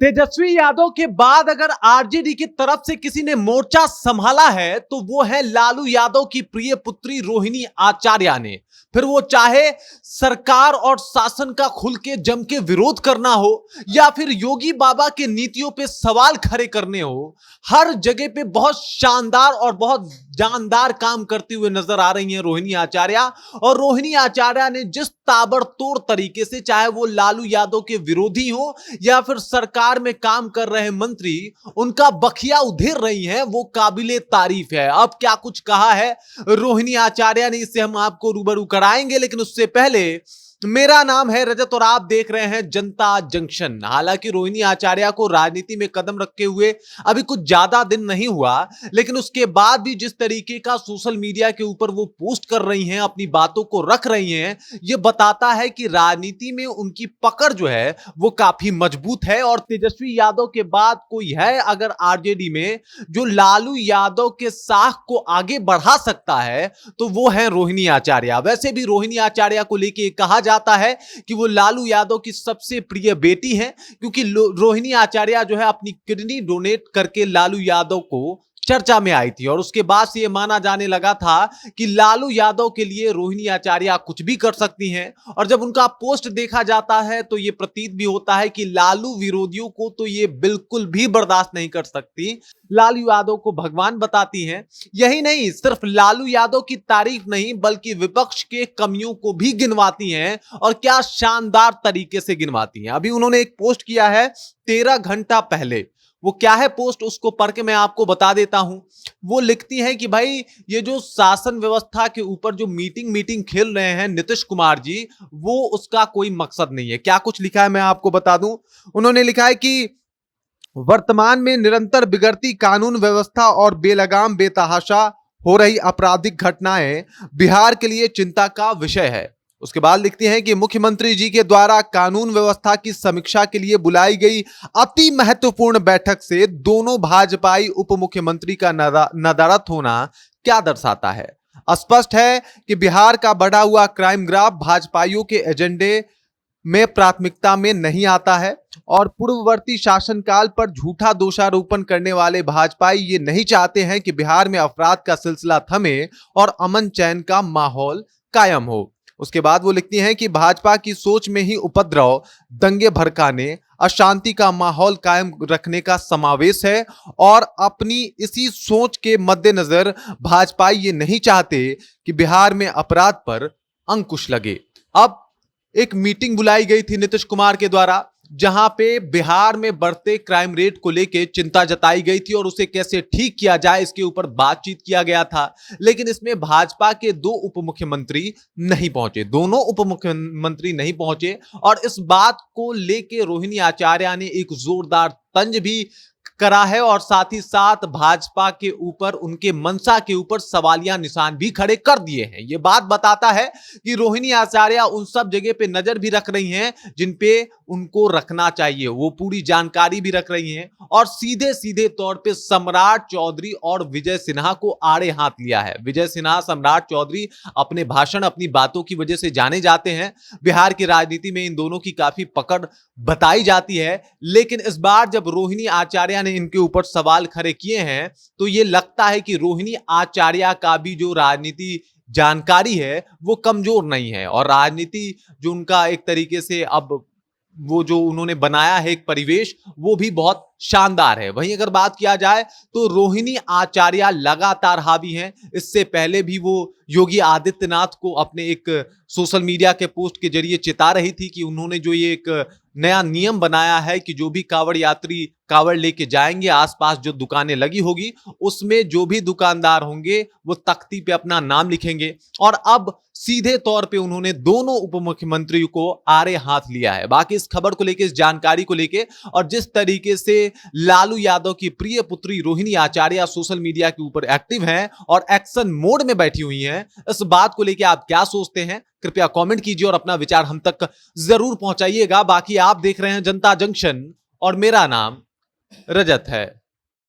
तेजस्वी यादव के बाद अगर आरजेडी की तरफ से किसी ने मोर्चा संभाला है तो वो है लालू यादव की प्रिय पुत्री रोहिणी आचार्य ने। फिर वो चाहे सरकार और शासन का खुल के जम के विरोध करना हो या फिर योगी बाबा के नीतियों पे सवाल खड़े करने हो, हर जगह पे बहुत शानदार और बहुत जानदार काम करती हुए नजर आ रही हैं रोहिणी आचार्य। और रोहिणी आचार्य ने जिस ताबड़तोड़ तरीके से, चाहे वो लालू यादव के विरोधी हो या फिर सरकार में काम कर रहे मंत्री, उनका बखिया उधेर रही हैं, वो काबिले तारीफ है। अब क्या कुछ कहा है रोहिणी आचार्य ने, इससे हम आपको रूबरू कराएंगे, लेकिन उससे पहले मेरा नाम है रजत और आप देख रहे हैं जनता जंक्शन। हालांकि रोहिणी आचार्य को राजनीति में कदम रखे हुए अभी कुछ ज्यादा दिन नहीं हुआ, लेकिन उसके बाद भी जिस तरीके का सोशल मीडिया के ऊपर वो पोस्ट कर रही हैं, अपनी बातों को रख रही हैं, ये बताता है कि राजनीति में उनकी पकड़ जो है वो काफी मजबूत है। और तेजस्वी यादव के बाद कोई है अगर आरजेडी में जो लालू यादव के साख को आगे बढ़ा सकता है तो वो है रोहिणी आचार्य। वैसे भी रोहिणी आचार्य को लेकर कहा जाता है कि वो लालू यादव की सबसे प्रिय बेटी हैं, क्योंकि रोहिणी आचार्य जो है अपनी किडनी डोनेट करके लालू यादव को चर्चा में आई थी। और उसके बाद से यह माना जाने लगा था कि लालू यादव के लिए रोहिणी आचार्य कुछ भी कर सकती हैं। और जब उनका पोस्ट देखा जाता है तो यह प्रतीत भी होता है कि लालू विरोधियों को तो ये बिल्कुल भी बर्दाश्त नहीं कर सकती, लालू यादव को भगवान बताती हैं। यही नहीं, सिर्फ लालू यादव की तारीफ नहीं बल्कि विपक्ष के कमियों को भी गिनवाती हैं, और क्या शानदार तरीके से गिनवाती हैं। अभी उन्होंने एक पोस्ट किया है 13 घंटा पहले। वो क्या है पोस्ट, उसको पढ़ के मैं आपको बता देता हूं। वो लिखती हैं कि भाई ये जो शासन व्यवस्था के ऊपर जो मीटिंग खेल रहे हैं नीतीश कुमार जी, वो उसका कोई मकसद नहीं है। क्या कुछ लिखा है मैं आपको बता दूं। उन्होंने लिखा है कि वर्तमान में निरंतर बिगड़ती कानून व्यवस्था और बेलगाम बेतहाशा हो रही आपराधिक घटनाएं बिहार के लिए चिंता का विषय है। उसके बाद लिखती हैं कि मुख्यमंत्री जी के द्वारा कानून व्यवस्था की समीक्षा के लिए बुलाई गई अति महत्वपूर्ण बैठक से दोनों भाजपाई उप मुख्यमंत्री का नदारद होना क्या दर्शाता है। स्पष्ट है कि बिहार का बढ़ा हुआ क्राइम ग्राफ भाजपाइयों के एजेंडे में प्राथमिकता में नहीं आता है, और पूर्ववर्ती शासनकाल पर झूठा दोषारोपण करने वाले भाजपाई ये नहीं चाहते हैं कि बिहार में अपराध का सिलसिला थमे और अमन चैन का माहौल कायम हो। उसके बाद वो लिखती हैं कि भाजपा की सोच में ही उपद्रव, दंगे भड़काने, अशांति का माहौल कायम रखने का समावेश है, और अपनी इसी सोच के मद्देनजर भाजपा ये नहीं चाहते कि बिहार में अपराध पर अंकुश लगे। अब एक मीटिंग बुलाई गई थी नीतीश कुमार के द्वारा, जहां पे बिहार में बढ़ते क्राइम रेट को लेकर चिंता जताई गई थी और उसे कैसे ठीक किया जाए इसके ऊपर बातचीत किया गया था। लेकिन इसमें भाजपा के दो उप मुख्यमंत्री नहीं पहुंचे, दोनों उप मुख्यमंत्री नहीं पहुंचे, और इस बात को लेकर रोहिणी आचार्य ने एक जोरदार तंज भी करा है, और साथ ही साथ भाजपा के ऊपर, उनके मंशा के ऊपर सवालिया निशान भी खड़े कर दिए हैं। यह बात बताता है कि रोहिणी आचार्य उन सब जगह पे नजर भी रख रही हैं जिन पे उनको रखना चाहिए, वो पूरी जानकारी भी रख रही हैं, और सीधे सीधे तौर पे सम्राट चौधरी और विजय सिन्हा को आड़े हाथ लिया है। विजय सिन्हा, सम्राट चौधरी अपने भाषण, अपनी बातों की वजह से जाने जाते हैं। बिहार की राजनीति में इन दोनों की काफी पकड़ बताई जाती है, लेकिन इस बार जब रोहिणी आचार्य ने इनके ऊपर सवाल खड़े किए हैं तो यह लगता है कि रोहिणी आचार्य का भी जो राजनीति जानकारी है वो कमजोर नहीं है, और राजनीति जो उनका एक तरीके से अब वो जो उन्होंने बनाया है एक परिवेश, वो भी बहुत शानदार है। वहीं अगर बात किया जाए तो रोहिणी आचार्य लगातार हावी हैं। इससे पहले भी वो योगी आदित्यनाथ को अपने एक सोशल मीडिया के पोस्ट के जरिए चिता रही थी कि उन्होंने जो ये एक नया नियम बनाया है कि जो भी कांवड़ यात्री कांवड़ लेके जाएंगे, आसपास जो दुकानें लगी होगी उसमें जो भी दुकानदार होंगे वो तख्ती पे अपना नाम लिखेंगे। और अब सीधे तौर पे उन्होंने दोनों उप मुख्यमंत्री को आड़े हाथ लिया है। बाकी इस खबर को लेके, इस जानकारी को लेके, और जिस तरीके से लालू यादव की प्रिय पुत्री रोहिणी आचार्य सोशल मीडिया के ऊपर एक्टिव हैं और एक्शन मोड में बैठी हुई हैं, इस बात को लेके आप क्या सोचते हैं कृपया कमेंट कीजिए और अपना विचार हम तक जरूर पहुंचाइएगा। बाकी आप देख रहे हैं जनता जंक्शन और मेरा नाम रजत है।